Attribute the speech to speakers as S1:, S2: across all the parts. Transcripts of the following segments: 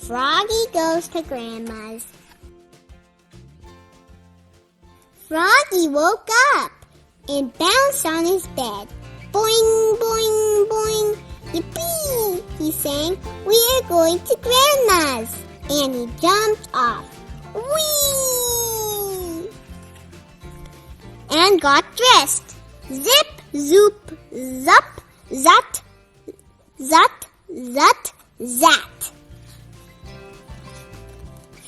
S1: Froggy Goes to Grandma's. Froggy woke up and bounced on his bed. Boing, boing, boing. Yippee, he sang. We're going to Grandma's. And he jumped off. Whee! And got dressed. Zip, zoop, zup, zut, zut, zut, zat.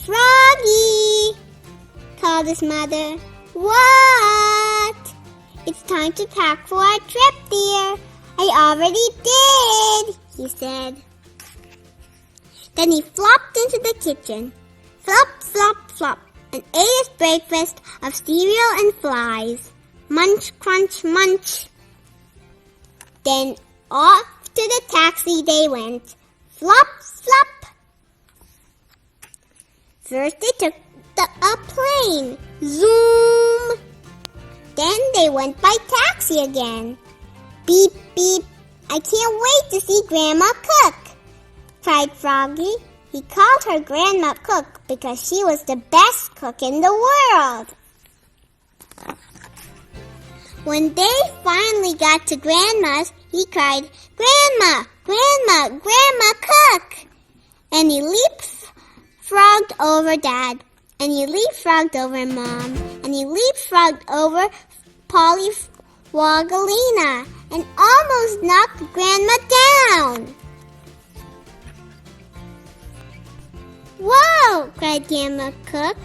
S1: Froggy, called his mother. What? It's time to pack for our trip, dear. I already did, he said. Then he flopped into the kitchen. Flop, flop, flop, and ate his breakfast of cereal and flies. Munch, crunch, munch. Then off to the taxi they went. Flop, flop. First they took a plane. Zoom. Then they went by taxi again. Beep, beep. I can't wait to see Grandma cook, cried Froggy. He called her Grandma Cook because she was the best cook in the world. When they finally got to Grandma's, he cried, Grandma, Grandma, Grandma Cook! And he leapfrogged over Dad, and he leapfrogged over Mom, and he leapfrogged over Polly Wogalina, and almost knocked Grandma down. Whoa, cried Grandma Cook.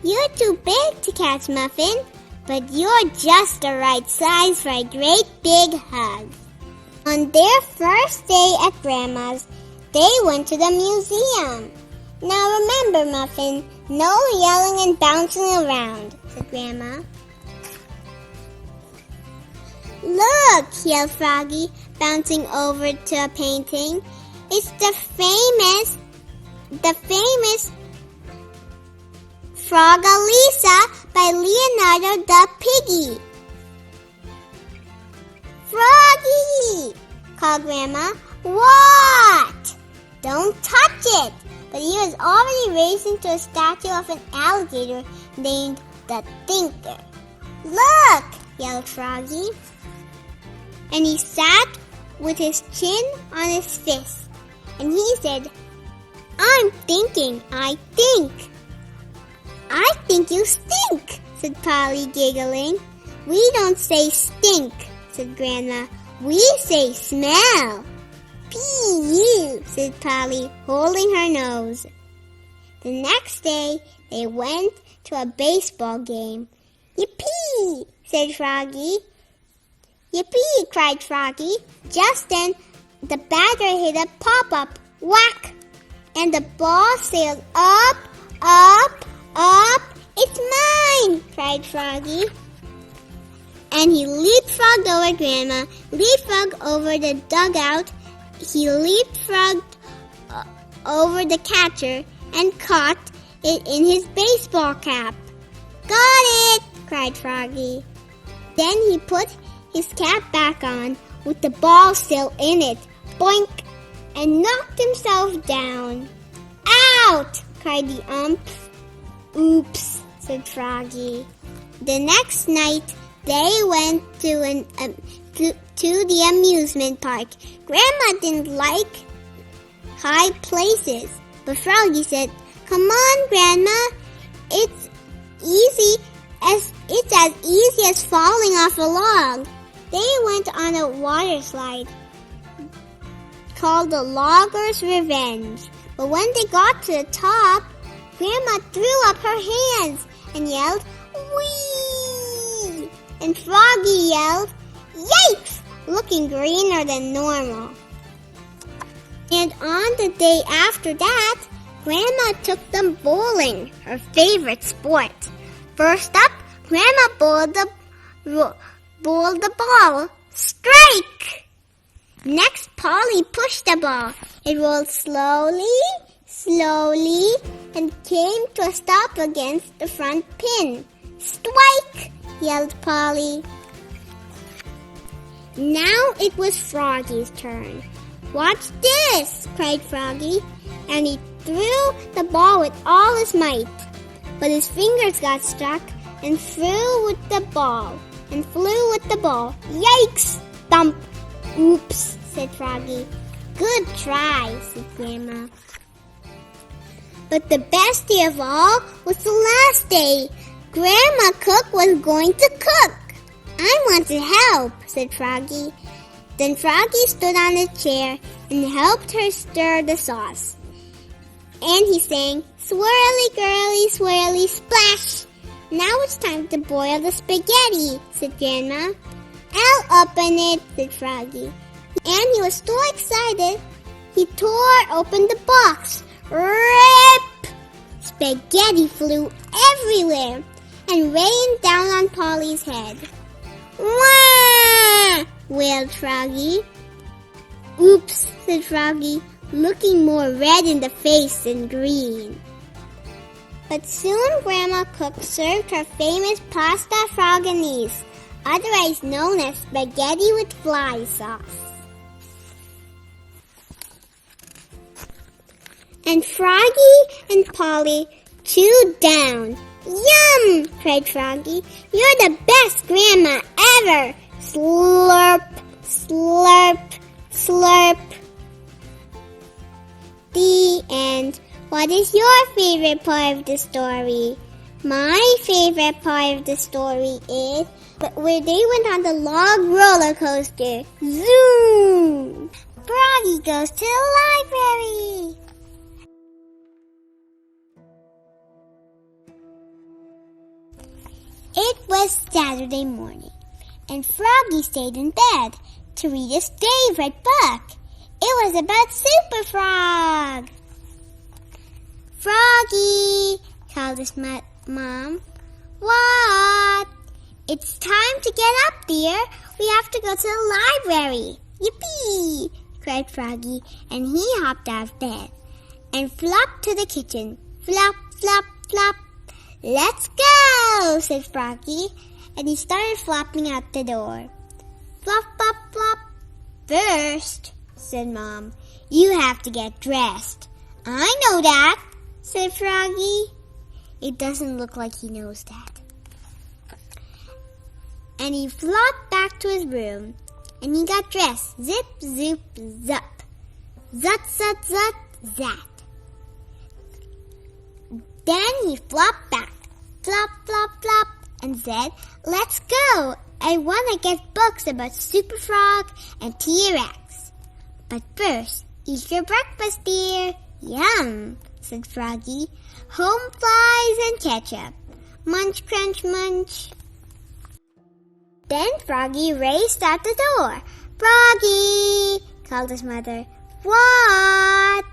S1: You're too big to catch Muffin, but you're just the right size for a great big hug. On their first day at Grandma's, they went to the museum. Now remember, Muffin, no yelling and bouncing around, said Grandma. Look, yelled Froggy, bouncing over to a painting. It's the famous Froggalisa by Leonardo da Piggy. Froggy, called Grandma. What? Don't touch it. But he was already racing to a statue of an alligator named the Thinker. Look, yelled Froggy. And he sat with his chin on his fist. And he said, I'm thinking, I think. I think you stink, said Polly, giggling. We don't say stink, said Grandma. We say smell. P.U., said Polly, holding her nose. The next day, they went to a baseball game. Yippee, said Froggy. Yippee, cried Froggy. Just then, the batter hit a pop-up. Whack! And the ball sailed up, up, up. It's mine, cried Froggy. And he leapfrogged over Grandma, leapfrogged over the dugout. He leapfrogged over the catcher and caught it in his baseball cap. Got it, cried Froggy. Then he put his cap back on with the ball still in it. Boink! And knocked himself down. Out! Cried the ump. Oops, said Froggy. The next night, they went to the amusement park. Grandma didn't like high places, but Froggy said, "Come on, Grandma. It's as easy as falling off a log." They went on a water slide called the Logger's Revenge. But when they got to the top, Grandma threw up her hands and yelled, "Whee!" And Froggy yelled, "Yikes!" looking greener than normal. And on the day after that, Grandma took them bowling, her favorite sport. First up, Grandma bowled the ball. Strike! Next, Polly pushed the ball. It rolled slowly, and came to a stop against the front pin. Strike! Yelled Polly. Now it was Froggy's turn. Watch this! Cried Froggy, and he threw the ball with all his might. But his fingers got stuck and flew with the ball. Yikes! Thump! Oops, said Froggy. Good try, said Grandma. But the best day of all was the last day. Grandma Cook was going to cook. I want to help, said Froggy. Then Froggy stood on a chair and helped her stir the sauce. And he sang, swirly, girly, swirly, splash. Now it's time to boil the spaghetti, said Grandma. I'll open it, said Froggy. And he was so excited, he tore open the box. Rip! Spaghetti flew everywhere and rained down on Polly's head. Wah! Wailed Froggy. Oops, said Froggy, looking more red in the face than green. But soon Grandma Cook served her famous pasta Frogganese, otherwise known as spaghetti with fly sauce. And Froggy and Polly chewed down. Yum! Cried Froggy. You're the best Grandma ever! Slurp, slurp, slurp. The end. What is your favorite part of the story? My favorite part of the story is where they went on the log roller coaster. Zoom! Froggy goes to the library. It was Saturday morning, and Froggy stayed in bed to read his favorite book. It was about Super Frog. Froggy, called his mom. What? It's time to get up, dear. We have to go to the library. Yippee! Cried Froggy, and he hopped out of bed and flopped to the kitchen. Flop, flop, flop. Let's go, said Froggy, and he started flopping out the door. Flop, flop, flop. First, said Mom, you have to get dressed. I know that, said Froggy. It doesn't look like he knows that. And he flopped back to his room, and he got dressed. Zip, zoop, zup. Zut, zut, zut, zat. Then he flopped back, flop, flop, flop, and said, let's go. I want to get books about Super Frog and T-Rex. But first, eat your breakfast, dear. Yum, said Froggy. Home flies and ketchup. Munch, crunch, munch. Then Froggy raced out the door. Froggy, called his mother. What?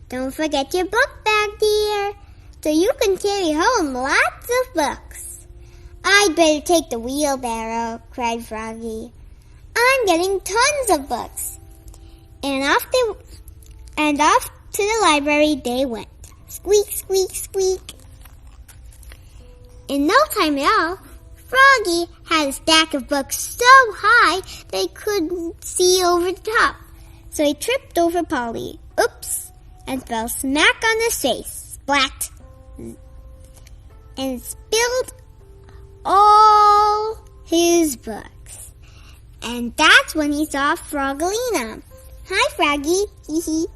S1: Don't forget your book bag, dear, so you can carry home lots of books. I'd better take the wheelbarrow, cried Froggy. I'm getting tons of books. And off to the library they went. Squeak, squeak, squeak. In no time at all, Froggy had a stack of books so high they couldn't see over the top. So he tripped over Polly. Oops! And fell smack on his face. Splat! And spilled all his books. And that's when he saw Froggalina. Hi, Froggy. Hee hee.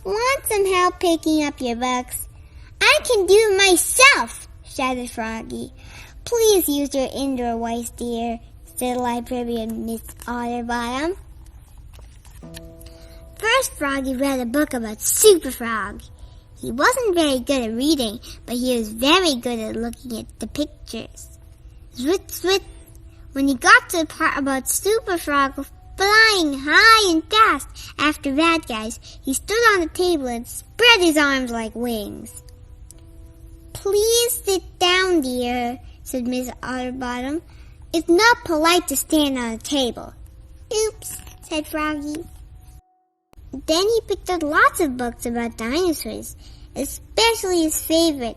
S1: Want some help picking up your books? I can do it myself, shouted Froggy. Please use your indoor voice, dear, said librarian Miss Otterbottom. First, Froggy read a book about Super Frog. He wasn't very good at reading, but he was very good at looking at the pictures. Zwit, zwit. When he got to the part about Super Frog flying high and fast after bad guys, he stood on the table and spread his arms like wings. Please sit down, dear, said Miss Otterbottom. It's not polite to stand on a table. Oops, said Froggy. Then he picked up lots of books about dinosaurs, especially his favorite,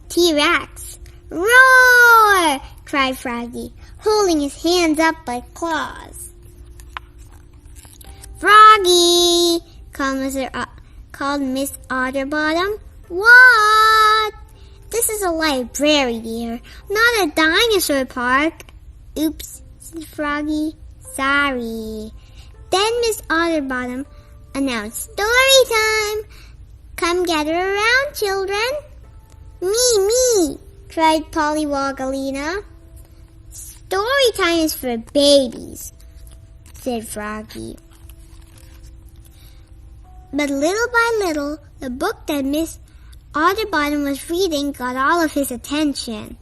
S1: T-Rex. Roar! Cried Froggy, holding his hands up like claws. Froggy! Called Miss Otterbottom. What? This is a library, dear, not a dinosaur park. Oops, said Froggy. Sorry. Then Miss Otterbottom announced, "Story time! Come gather around, children." Me, cried Pollywoggalina. "Story time is for babies," said Froggy. But little by little, the book that Miss Otterbottom was reading got all of his attention.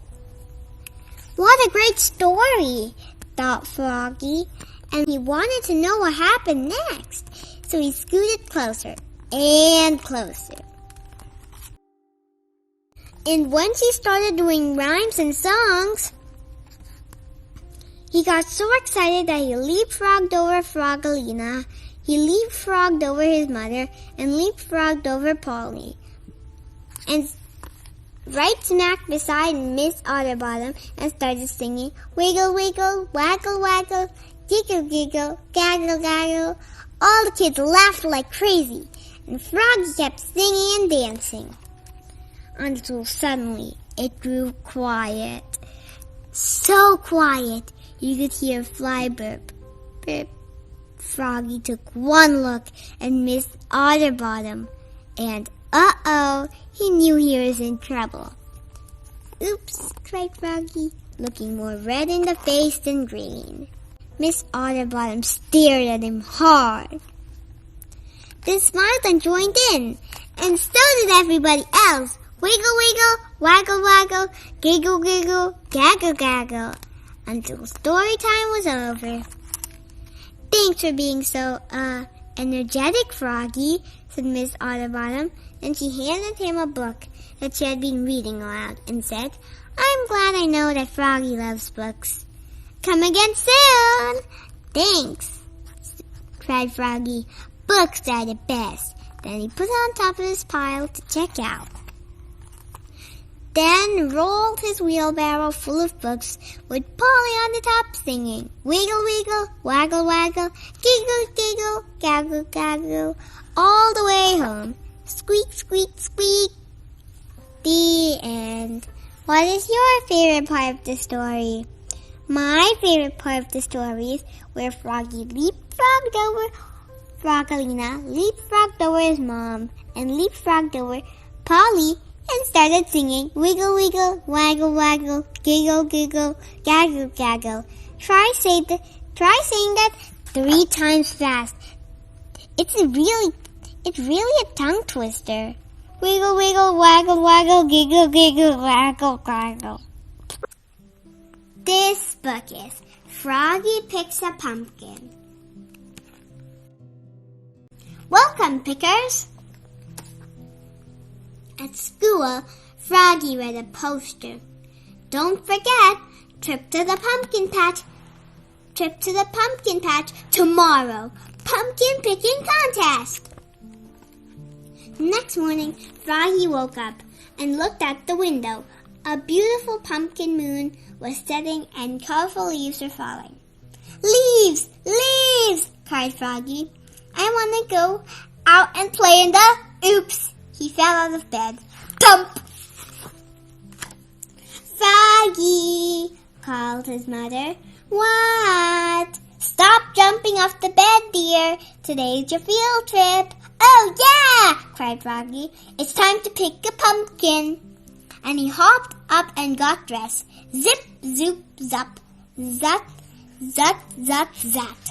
S1: "What a great story," thought Froggy, and he wanted to know what happened next, so he scooted closer and closer. And when she started doing rhymes and songs, he got so excited that he leapfrogged over Froggalina, he leapfrogged over his mother, and leapfrogged over Polly, and right smack beside Miss Otterbottom, and started singing, "Wiggle, wiggle, waggle, waggle, giggle, giggle, gaggle, gaggle." All the kids laughed like crazy, and Froggy kept singing and dancing, until suddenly it grew quiet. So quiet you could hear a fly burp. Burp. Froggy took one look at Miss Otterbottom, and he knew he was in trouble. "Oops," cried Froggy, looking more red in the face than green. Miss Otterbottom stared at him hard, then smiled and joined in, and so did everybody else. Wiggle, wiggle, waggle, waggle, giggle, giggle, gaggle, gaggle, until story time was over. "Thanks for being so, energetic, Froggy," said Miss Otterbottom. Then she handed him a book that she had been reading aloud and said, "I'm glad I know that Froggy loves books. Come again soon." "Thanks," cried Froggy. "Books are the best." Then he put it on top of his pile to check out. Then rolled his wheelbarrow full of books with Polly on the top singing, "Wiggle, wiggle, waggle, waggle, giggle, giggle, gaggle, gaggle," all the way home. Squeak, squeak, squeak. The end. What is your favorite part of the story? My favorite part of the story is where Froggy leapfrogged over Froggalina, leapfrogged over his mom, and leapfrogged over Polly, and started singing, "Wiggle, wiggle, waggle, waggle, giggle, giggle, gaggle, gaggle." Try saying that 3 times fast. It's really a tongue twister. Wiggle, wiggle, waggle, waggle, giggle, giggle, waggle, gaggle. This book is Froggy Pix A Pumpkin. Welcome, pickers! At school, Froggy read a poster. "Don't forget, trip to the pumpkin patch. Trip to the pumpkin patch tomorrow. Pumpkin picking contest." Next morning, Froggy woke up and looked out the window. A beautiful pumpkin moon was setting and colorful leaves were falling. "Leaves! Leaves!" cried Froggy. "I want to go out and play in the..." Oops! He fell out of bed. Thump! "Froggy!" called his mother. "What?" "Stop jumping off the bed, dear. Today's your field trip." "Oh, yeah!" cried Froggy. "It's time to pick a pumpkin." And he hopped up and got dressed. Zip, zoop, zap. Zut, zut, zut, zat.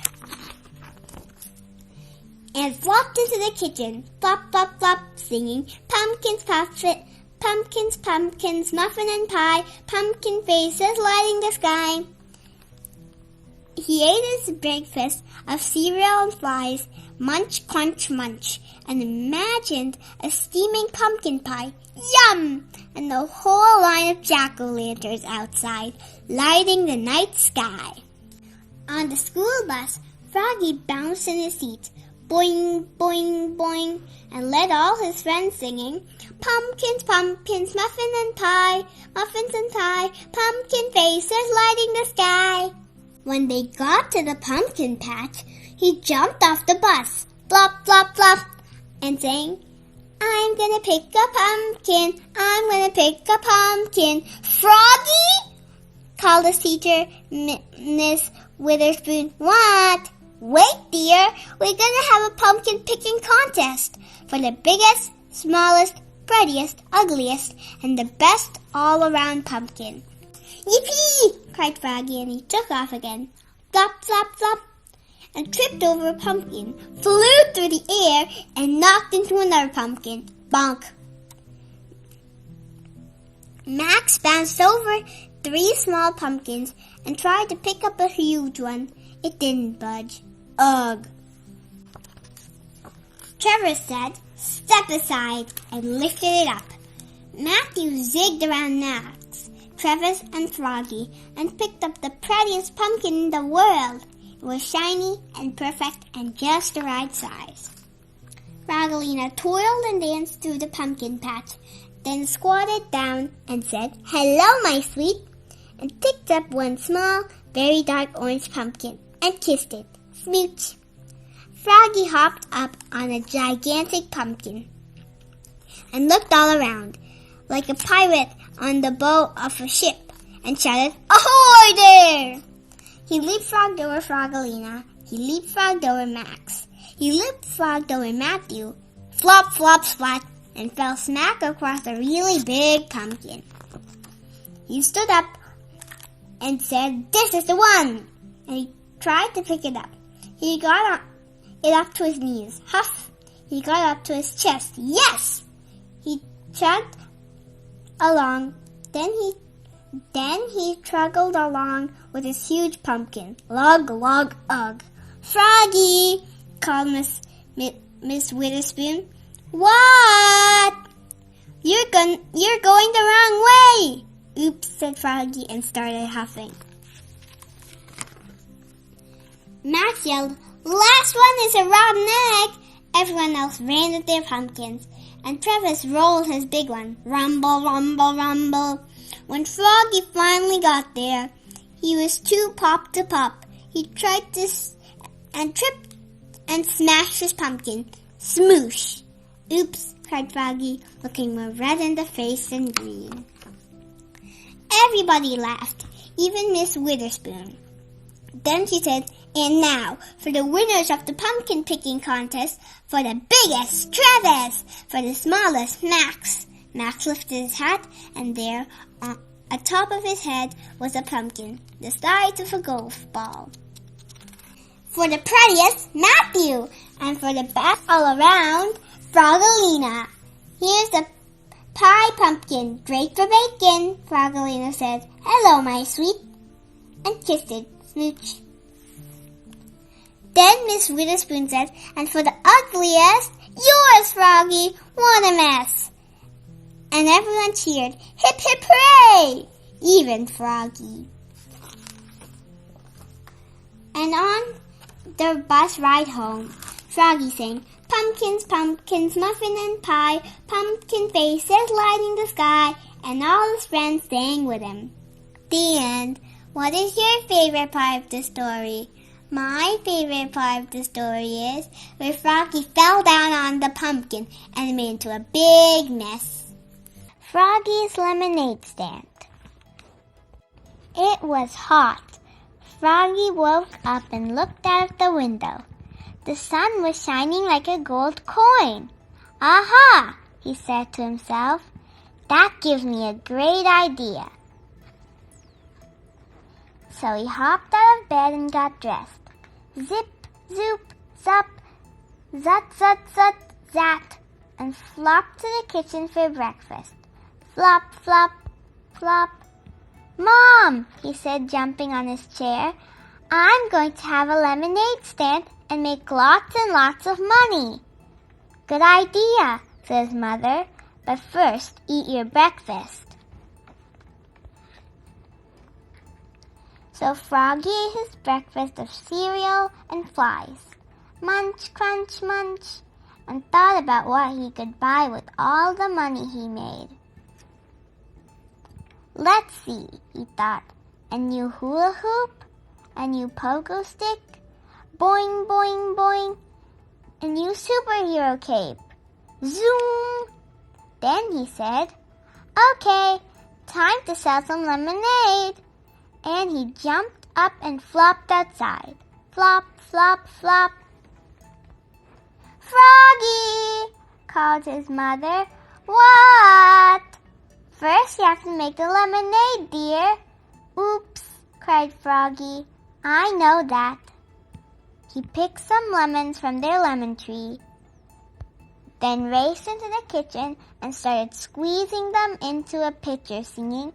S1: And flopped into the kitchen. Flop, flop, flop, singing, "Pumpkins, pumpkins, pumpkins, muffin and pie, pumpkin faces lighting the sky." He ate his breakfast of cereal and flies, munch, crunch, munch, and imagined a steaming pumpkin pie, yum, and the whole line of jack-o'-lanterns outside, lighting the night sky. On the school bus, Froggy bounced in his seat, boing, boing, boing, and led all his friends singing, "Pumpkins, pumpkins, muffins and pie, pumpkin faces lighting the sky." When they got to the pumpkin patch, he jumped off the bus, flop, flop, flop, and sang, I'm gonna pick a pumpkin. I'm gonna pick a pumpkin. Froggy? Called his teacher, Miss Witherspoon. What? Wait, dear. We're gonna have a pumpkin picking contest for the biggest, smallest, prettiest, ugliest, and the best all-around pumpkin. Yippee! Cried Froggy, and he took off again. Flop, flop, flop, and tripped over a pumpkin, flew through the air, and knocked into another pumpkin. Bonk! Max bounced over 3 small pumpkins and tried to pick up a huge one. It didn't budge. Ugh! Trevor said, "Step aside," and lifted it up. Matthew zigged around Max, Travis, and Froggy and picked up the prettiest pumpkin in the world. It was shiny and perfect and just the right size. Froggelina twirled and danced through the pumpkin patch, then squatted down and said, "Hello, my sweet," and picked up one small, very dark orange pumpkin and kissed it. Smooch! Froggy hopped up on a gigantic pumpkin and looked all around, like a pirate on the bow of a ship, and shouted, "Ahoy there!" He leapfrogged over Froggelina. He leapfrogged over Max. He leapfrogged over Matthew. Flop, flop, splat, and fell smack across a really big pumpkin. He stood up and said, "This is the one!" And he tried to pick it up. He got it up to his knees. Huff! He got up to his chest. Yes! He chugged along. Then he truggled along with his huge pumpkin. Lug, lug, ugh. "Froggy!" called Miss Witherspoon. "What?" You're going the wrong way." "Oops," said Froggy and started huffing. Max yelled, "Last one is a rotten egg!" Everyone else ran with their pumpkins, and Travis rolled his big one. Rumble, rumble, rumble. When Froggy finally got there, he was too pop to pop. He tried to and tripped and smashed his pumpkin. Smoosh! "Oops," cried Froggy, looking more red in the face than green. Everybody laughed, even Miss Witherspoon. Then she said, "And now, for the winners of the pumpkin picking contest, for the biggest, Travis, for the smallest, Max." Max lifted his hat, and there, atop of his head, was a pumpkin, the size of a golf ball. "For the prettiest, Matthew, and for the best all around, Froggelina. Here's the pie pumpkin, great for bacon," Froggelina said. "Hello, my sweet," and kissed it. Smooch. Then Miss Witherspoon said, "And for the ugliest, yours, Froggy. What a mess." And everyone cheered, "Hip, hip, hooray!" Even Froggy. And on the bus ride home, Froggy sang, "Pumpkins, pumpkins, muffin and pie, pumpkin faces lighting the sky," and all his friends sang with him. The end. What is your favorite part of the story? My favorite part of the story is where Froggy fell down on the pumpkin and made into a big mess. Froggy's lemonade stand. It was hot. Froggy woke up and looked out of the window. The sun was shining like a gold coin. "Aha!" he said to himself. "That gives me a great idea." So he hopped out of bed and got dressed. Zip, zoop, zup, zut, zut, zut, zat, and flopped to the kitchen for breakfast. Flop, flop, flop. "Mom," he said, jumping on his chair, "I'm going to have a lemonade stand and make lots and lots of money." "Good idea," said his mother, "but first eat your breakfast." So Froggy ate his breakfast of cereal and flies. Munch, crunch, munch, and thought about what he could buy with all the money he made. "Let's see," he thought, "a new hula hoop, a new pogo stick, boing, boing, boing, a new superhero cape. Zoom! Then he said, "Okay, time to sell some lemonade." And he jumped up and flopped outside. Flop, flop, flop. "Froggy!" called his mother. "What?" "First you have to make the lemonade, dear." "Oops," cried Froggy. "I know that." He picked some lemons from their lemon tree, then raced into the kitchen and started squeezing them into a pitcher, singing,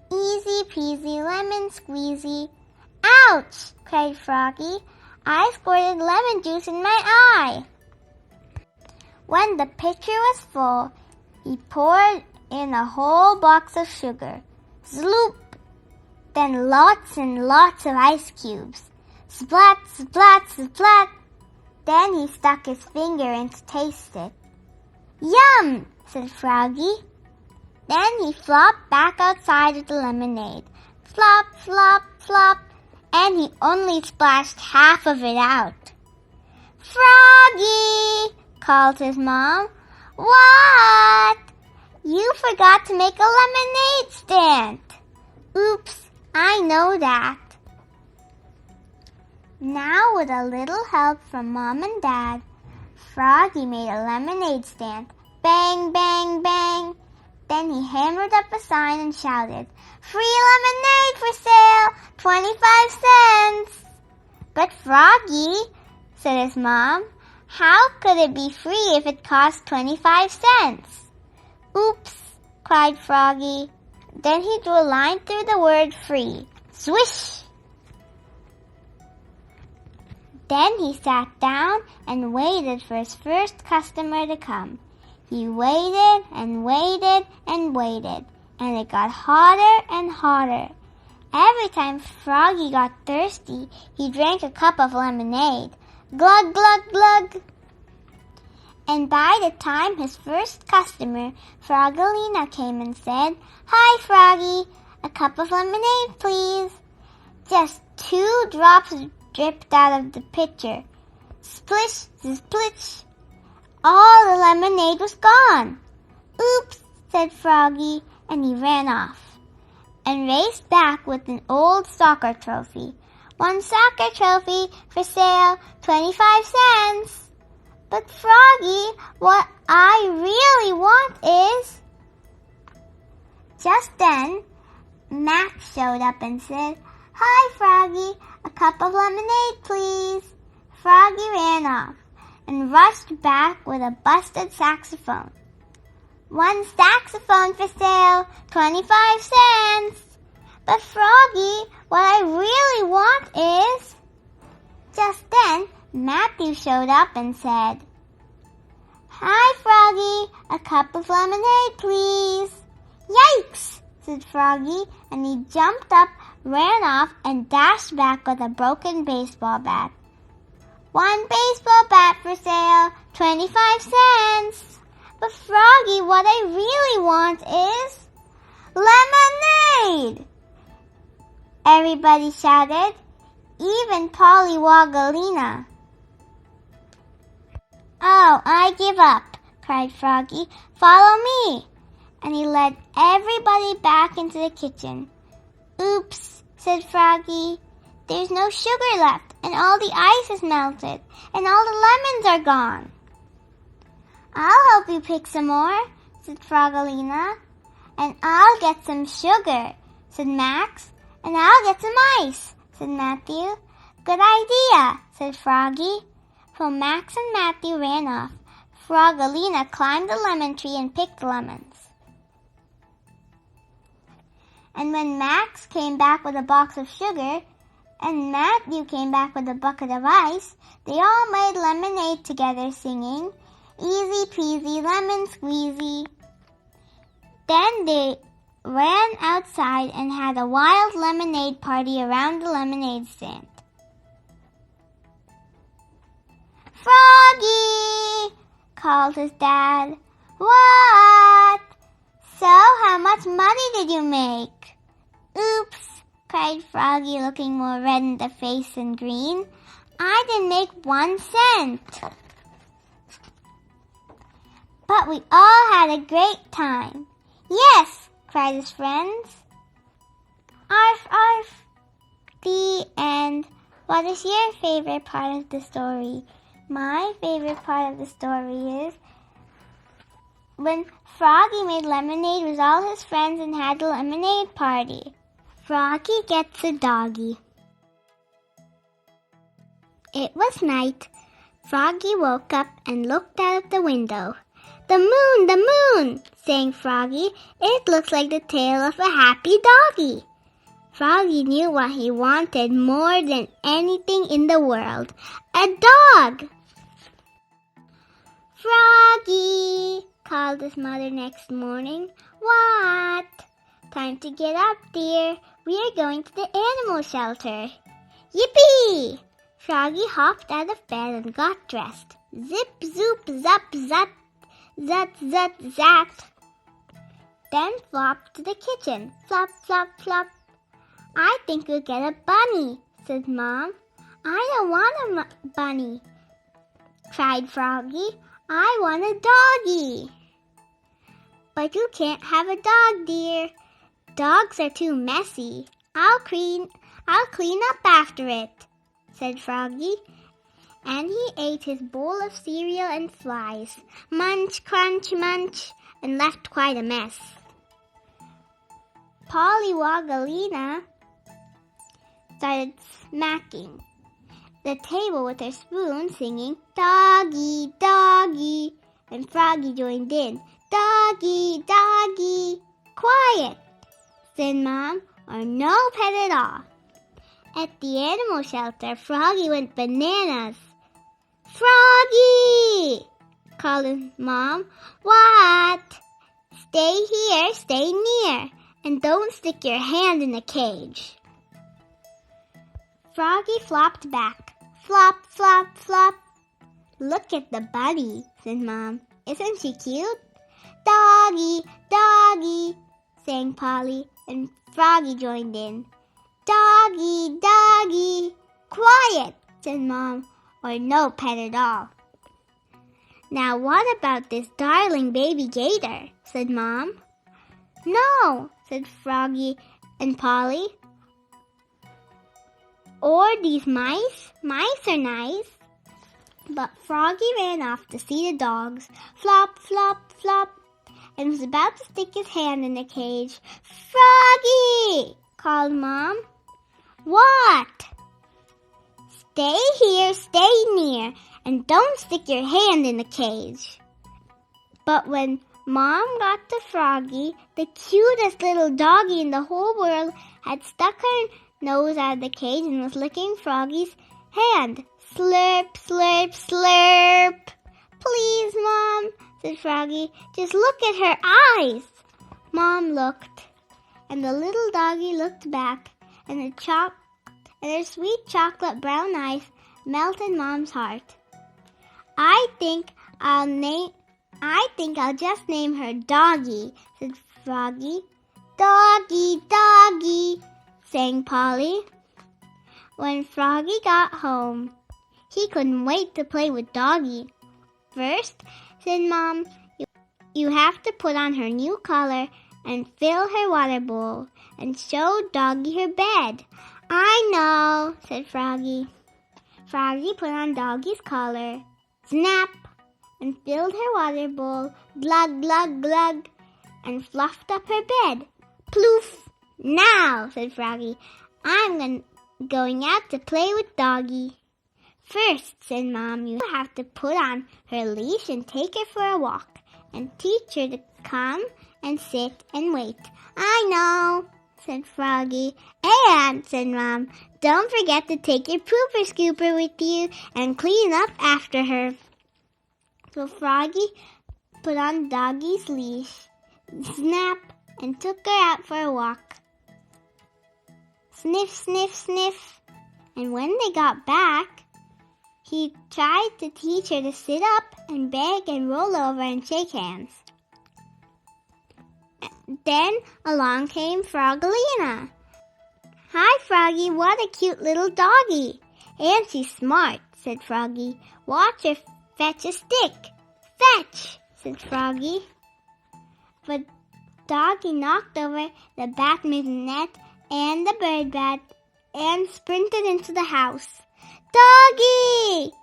S1: "Easy peasy lemon squeezy." "Ouch!" cried Froggy. "I squirted lemon juice in my eye." When the pitcher was full, he poured in a whole box of sugar. Sloop! Then lots and lots of ice cubes. Splat, splat, splat. Then he stuck his finger in to taste it. "Yum!" said Froggy. Then he flopped back outside with the lemonade. Flop, flop, flop. And he only splashed half of it out. "Froggy!" called his mom. "What?" "You forgot to make a lemonade stand." "Oops, I know that." Now, with a little help from Mom and Dad, Froggy made a lemonade stand. Bang, bang, bang. Then he hammered up a sign and shouted, "Free lemonade for sale, 25 cents. "But Froggy," said his mom, "how could it be free if it cost 25 cents? "Oops," cried Froggy. Then he drew a line through the word free. Swish! Then he sat down and waited for his first customer to come. He waited and waited and waited, and it got hotter and hotter. Every time Froggy got thirsty, he drank a cup of lemonade. Glug, glug, glug. And by the time his first customer, Froggalina, came and said, "Hi, Froggy, a cup of lemonade, please," just 2 drops dripped out of the pitcher. Splish, splish. All the lemonade was gone. "Oops," said Froggy, and he ran off and raced back with an old soccer trophy. "One soccer trophy for sale, 25 cents. "But Froggy, what I really want is..." Just then, Max showed up and said, "Hi, Froggy, a cup of lemonade, please." Froggy ran off and rushed back with a busted saxophone. "One saxophone for sale, 25 cents. "But Froggy, what I really want is..." Just then, Matthew showed up and said, "Hi, Froggy, a cup of lemonade, please." "Yikes!" said Froggy, and he jumped up, ran off, and dashed back with a broken baseball bat. "One baseball bat for sale, 25 cents. "But Froggy, what I really want is..." "Lemonade!" everybody shouted, even Polly Woggalina. "Oh, I give up," cried Froggy. "Follow me." And he led everybody back into the kitchen. "Oops," said Froggy. "There's no sugar left, and all the ice is melted, and all the lemons are gone." "I'll help you pick some more," said Froggalina. "And I'll get some sugar," said Max. "And I'll get some ice," said Matthew. "Good idea," said Froggy. So Max and Matthew ran off. Froggalina climbed the lemon tree and picked lemons. And when Max came back with a box of sugar, and Matthew came back with a bucket of ice, they all made lemonade together, singing, "Easy peasy lemon squeezy." Then they ran outside and had a wild lemonade party around the lemonade stand. "Froggy!" called his dad. "What? So, how much money did you make?" "Oops," cried Froggy, looking more red in the face than green. "I didn't make 1 cent." but we all had a great time. Yes, cried his friends. Arf, arf. The end. What is your favorite part of the story? My favorite part of the story is when Froggy made lemonade with all his friends and had a lemonade party. Froggy gets a doggy. It was night. Froggy woke up and looked out of the window. The moon, sang Froggy. It looks like the tail of a happy doggy. Froggy knew what he wanted more than anything in the world. A dog! Froggy, called his mother next morning. What? Time to get up, dear. We are going to the animal shelter. Yippee! Froggy hopped out of bed and got dressed. Zip, zoop, zap, zap, zat, zat, zat. Then flopped to the kitchen. Flop, flop, flop. I think we'll get a bunny, said Mom. I don't want a bunny, cried Froggy. I want a doggy. But you can't have a dog, dear. Dogs are too messy. I'll clean up after it, said Froggy. And he ate his bowl of cereal and flies. Munch, crunch, munch, and left quite a mess. Pollywogalina started smacking the table with her spoon, singing, Doggy, doggy, and Froggy joined in. Doggy, doggy, quiet, said Mom, or no pet at all. At the animal shelter, Froggy went bananas. Froggy, called his Mom. What? Stay here, stay near, and don't stick your hand in the cage. Froggy flopped back. Flop, flop, flop. Look at the bunny, said Mom. Isn't she cute? Doggy, doggy, sang Polly, and Froggy joined in. Doggy, doggy, quiet, said Mom, or no pet at all. Now what about this darling baby gator, said Mom. No, said Froggy and Polly. Or these mice? Mice are nice. But Froggy ran off to see the dogs. Flop, flop, flop, and was about to stick his hand in the cage. Froggy, called Mom. What? Stay here, stay near, and don't stick your hand in the cage. But when Mom got to Froggy, the cutest little doggy in the whole world had stuck her nose out of the cage and was licking Froggy's hand. Slurp, slurp, slurp. Please, Mom, said Froggy, just look at her eyes. Mom looked, and the little doggy looked back, and her sweet chocolate brown eyes melted Mom's heart. I think I'll just name her Doggy, said Froggy. Doggy, doggy, sang Polly. When Froggy got home, he couldn't wait to play with Doggy. First, said Mom, you have to put on her new collar and fill her water bowl and show Doggy her bed. I know, said Froggy. Froggy put on Doggy's collar, snap, and filled her water bowl, glug, glug, glug, and fluffed up her bed. Ploof! Now, said Froggy, I'm going out to play with Doggy. First, said Mom, you have to put on her leash and take her for a walk, and teach her to come and sit and wait. I know, said Froggy. And, said Mom, don't forget to take your pooper scooper with you and clean up after her. So Froggy put on Doggy's leash, snap, and took her out for a walk. Sniff, sniff, sniff. And when they got back, he tried to teach her to sit up and beg and roll over and shake hands. Then along came Froggalina. Hi, Froggy, what a cute little doggy. And she's smart, said Froggy. Watch her fetch a stick. Fetch, said Froggy. But Doggy knocked over the badminton net and the bird bat and sprinted into the house. Doggy!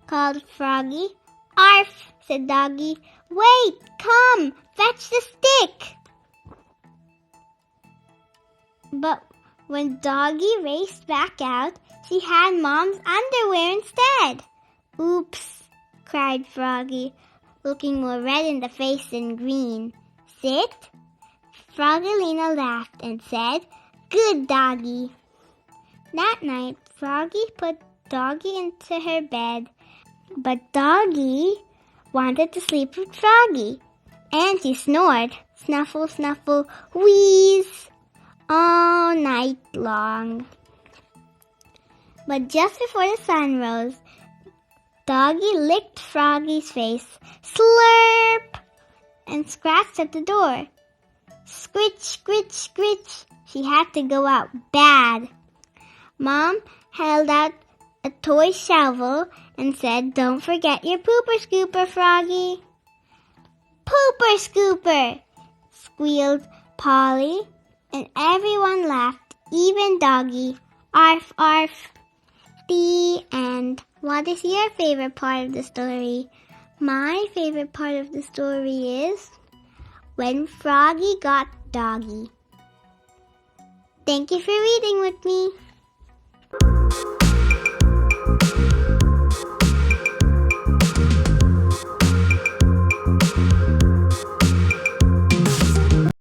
S1: called Froggy. Arf, said Doggy. Wait, come, fetch the stick. But when Doggy raced back out, she had Mom's underwear instead. Oops, cried Froggy, looking more red in the face than green. Sit? Froggelina laughed and said, Good Doggy. That night, Froggy put Doggy into her bed, but Doggy wanted to sleep with Froggy, and she snored, snuffle, snuffle, wheeze, all night long. But just before the sun rose, Doggy licked Froggy's face, slurp, and scratched at the door. Scritch, scritch, scritch. She had to go out bad. Mom held out a toy shovel and said, Don't forget your pooper scooper, Froggy. Pooper scooper, squealed Polly, and everyone laughed, even Doggy. Arf, arf. The end. What is your favorite part of the story? My favorite part of the story is when Froggy got Doggy. Thank you for reading with me.